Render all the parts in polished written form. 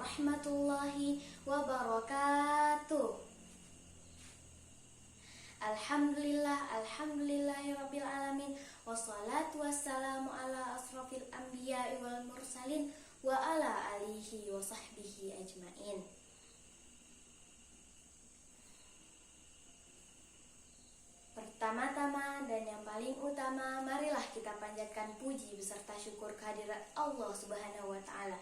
warahmatullahi wabarakatuh. Alhamdulillahirabbil alamin, wassalatu wassalamu ala asrofil anbiya'i wal mursalin wa ala alihi wa sahbihi ajmain. Pertama-tama dan yang paling utama, marilah kita panjatkan puji beserta syukur kehadirat Allah Subhanahu wa Ta'ala,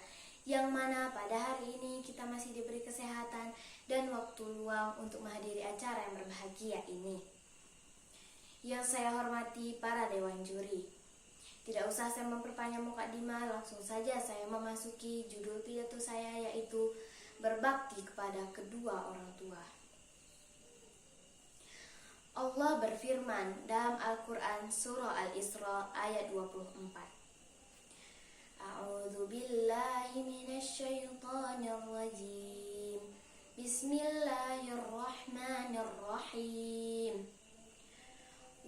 yang mana pada hari ini kita masih diberi kesehatan dan waktu luang untuk menghadiri acara yang berbahagia ini. Yang saya hormati para dewan juri, tidak usah saya memperpanjang mukadimah, langsung saja saya memasuki judul pidato saya, yaitu berbakti kepada kedua orang tua. Allah berfirman dalam Al-Quran surah Al-Isra ayat 24. A'udzu billahi minasyaitonir rajim. Bismillahirrahmanirrahim.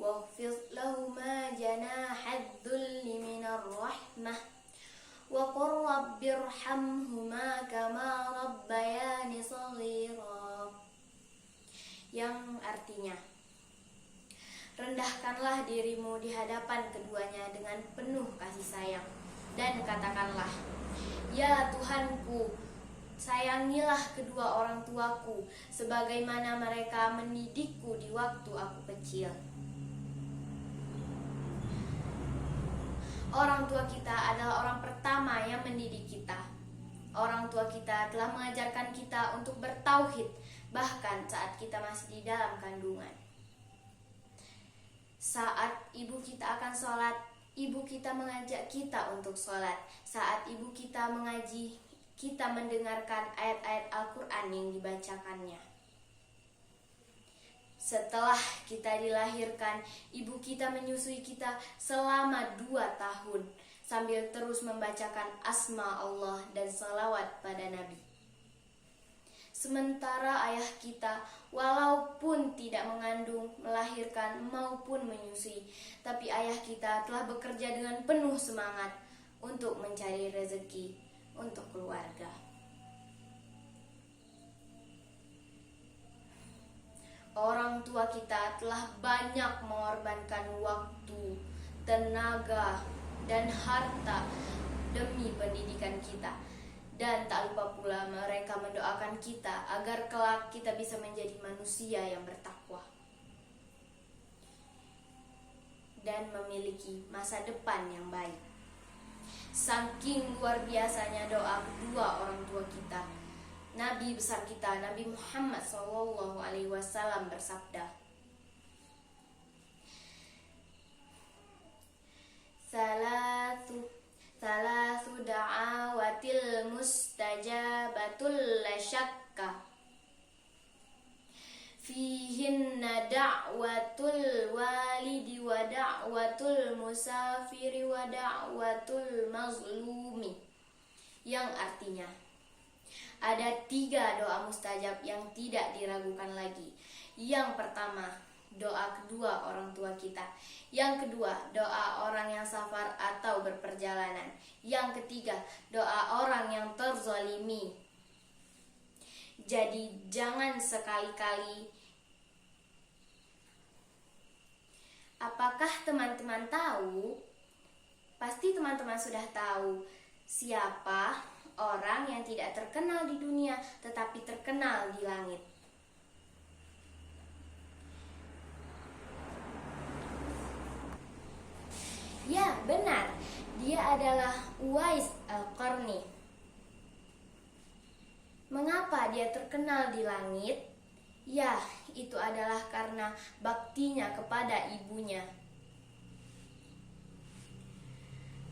Waghfir lahuma janahad dhulli minar rahmah wa qur rabbirhamhuma kama rabbayani shaghira. Yang artinya, rendahkanlah dirimu di hadapan keduanya dengan penuh kasih sayang, dan katakanlah, ya Tuhanku, sayangilah kedua orang tuaku sebagaimana mereka mendidikku di waktu aku kecil. Orang tua kita adalah orang pertama yang mendidik kita. Orang tua kita telah mengajarkan kita untuk bertauhid, bahkan saat kita masih di dalam kandungan. Saat ibu kita akan sholat, ibu kita mengajak kita untuk sholat. Saat ibu kita mengaji, kita mendengarkan ayat-ayat Al-Quran yang dibacakannya. Setelah kita dilahirkan, ibu kita menyusui kita selama 2 tahun, sambil terus membacakan asma Allah dan salawat pada Nabi. Sementara ayah kita, walaupun tidak mengandung, melahirkan maupun menyusui, tapi ayah kita telah bekerja dengan penuh semangat untuk mencari rezeki untuk keluarga. Orang tua kita telah banyak mengorbankan waktu, tenaga, dan harta demi pendidikan kita. Dan tak lupa pula mereka mendoakan kita agar kelak kita bisa menjadi manusia yang bertakwa dan memiliki masa depan yang baik. Saking luar biasanya doa kedua orang tua kita, Nabi besar kita, Nabi Muhammad SAW bersabda, Salasu da'awatil mustajabatul la syakka fihinna da'watul walidi wa da'watul musafiri wa da'watul mazlumi. Yang artinya, ada 3 doa mustajab yang tidak diragukan lagi. Yang pertama, doa kedua orang tua kita. Yang kedua, doa orang yang safar atau berperjalanan. Yang ketiga, doa orang yang terzalimi. Jadi jangan sekali-kali. Apakah teman-teman tahu? Pasti teman-teman sudah tahu siapa orang yang tidak terkenal di dunia tetapi terkenal di langit. Ya, benar. Dia adalah Uwais Al-Qarni. Mengapa dia terkenal di langit? Ya, itu adalah karena baktinya kepada ibunya.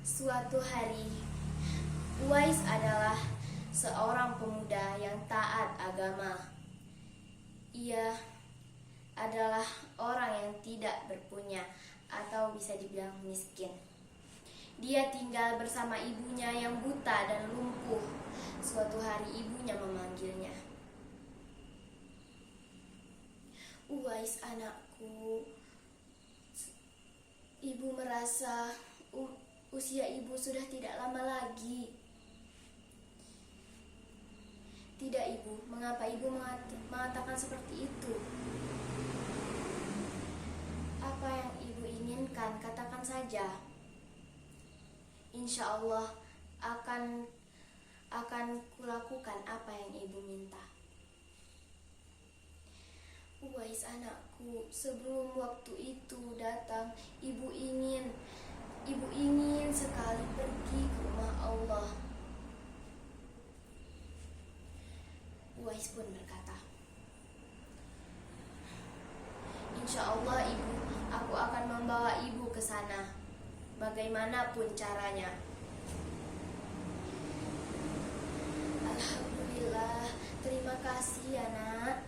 Suatu hari, Uwais adalah seorang pemuda yang taat agama. Ia adalah orang yang tidak berpunya atau bisa dibilang miskin. Dia tinggal bersama ibunya yang buta dan lumpuh. Suatu hari ibunya memanggilnya. Uwais, anakku, ibu merasa usia ibu sudah tidak lama lagi. Tidak ibu, mengapa ibu mengatakan seperti itu? Apa yang ibu inginkan, katakan saja. Insya Allah akan kulakukan apa yang ibu minta. Uwais anakku, sebelum waktu itu datang, ibu ingin sekali pergi ke rumah Allah. Uwais pun berkata, insya Allah ibu, aku akan membawa ibu ke sana, bagaimanapun caranya. Alhamdulillah, terima kasih ya nak.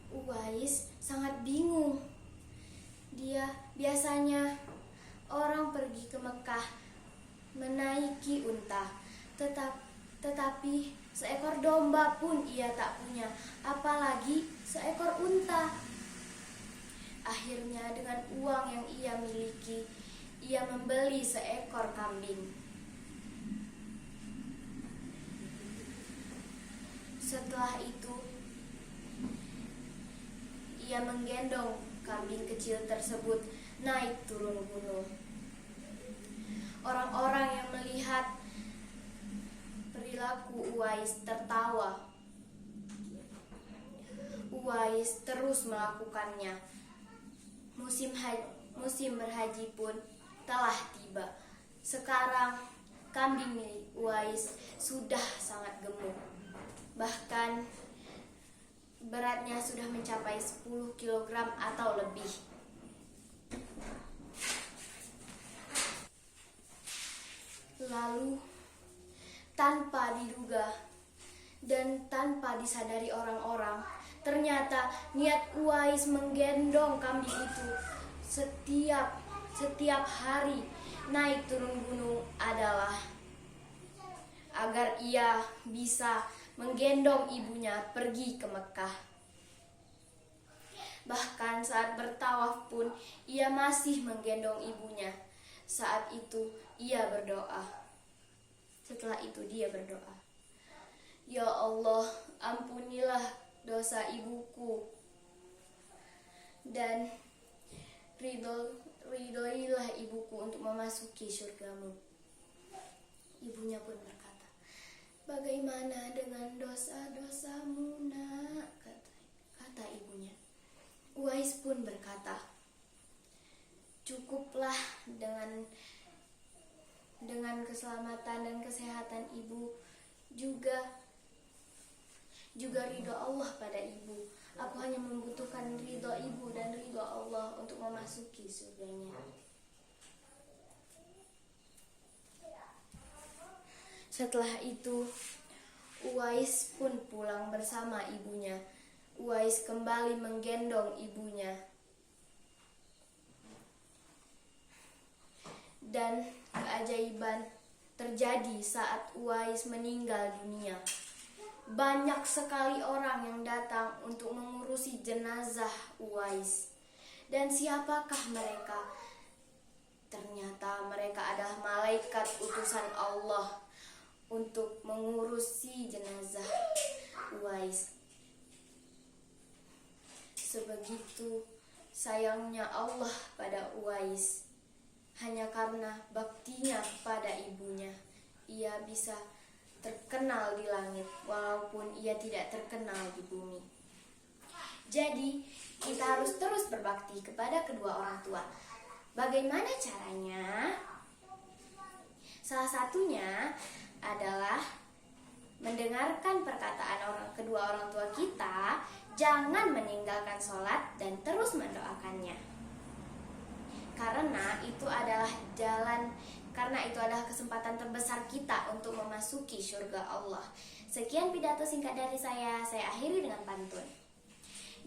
Uwais sangat bingung. Dia biasanya orang pergi ke Mekah menaiki unta, tetapi seekor domba pun ia tak punya, apalagi seekor unta. Akhirnya dengan uang yang ia miliki, ia membeli seekor kambing. Setelah itu, ia menggendong kambing kecil tersebut naik turun gunung. Orang-orang yang melihat perilaku Uwais tertawa. Uwais terus melakukannya. Musim berhaji pun telah tiba. Sekarang kambing milik Uwais sudah sangat gemuk. Bahkan beratnya sudah mencapai 10 kg atau lebih. Lalu tanpa diduga dan tanpa disadari orang-orang, ternyata niat Uwais menggendong kambing itu setiap hari naik turun gunung adalah agar ia bisa menggendong ibunya pergi ke Mekah. Bahkan saat bertawaf pun ia masih menggendong ibunya. Saat itu ia berdoa. Setelah itu dia berdoa, ya Allah, ampunilah dosa ibuku dan ridhoilah ibuku untuk memasuki surgamu. Ibunya pun berkata, bagaimana dengan dosa-dosamu nak? Kata ibunya. Uwais pun berkata, cukuplah dengan keselamatan dan kesehatan ibu, juga ridho Allah pada ibu. Aku hanya membutuhkan ridho ibu dan ridho Allah untuk memasuki surganya. Setelah itu Uwais pun pulang bersama ibunya. Uwais kembali menggendong ibunya. Dan keajaiban terjadi saat Uwais meninggal dunia. Banyak sekali orang yang datang untuk mengurusi jenazah Uwais. Dan siapakah mereka? Ternyata mereka adalah malaikat utusan Allah untuk mengurusi jenazah Uwais. Sebegitu sayangnya Allah pada Uwais. Hanya karena baktinya pada ibunya, ia bisa terkenal di langit walaupun ia tidak terkenal di bumi. Jadi, kita harus terus berbakti kepada kedua orang tua. Bagaimana caranya? Salah satunya adalah mendengarkan perkataan kedua orang tua kita, jangan meninggalkan sholat dan terus mendoakannya. Karena itu adalah kesempatan terbesar kita untuk memasuki surga Allah. Sekian pidato singkat dari saya akhiri dengan pantun.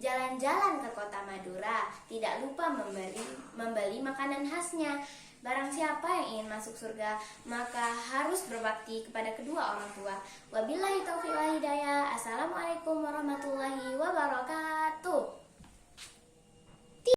Jalan-jalan ke kota Madura, tidak lupa membeli makanan khasnya. Barang siapa yang ingin masuk surga, maka harus berbakti kepada kedua orang tua. Wabillahi taufiq wal hidayah. Assalamualaikum warahmatullahi wabarakatuh.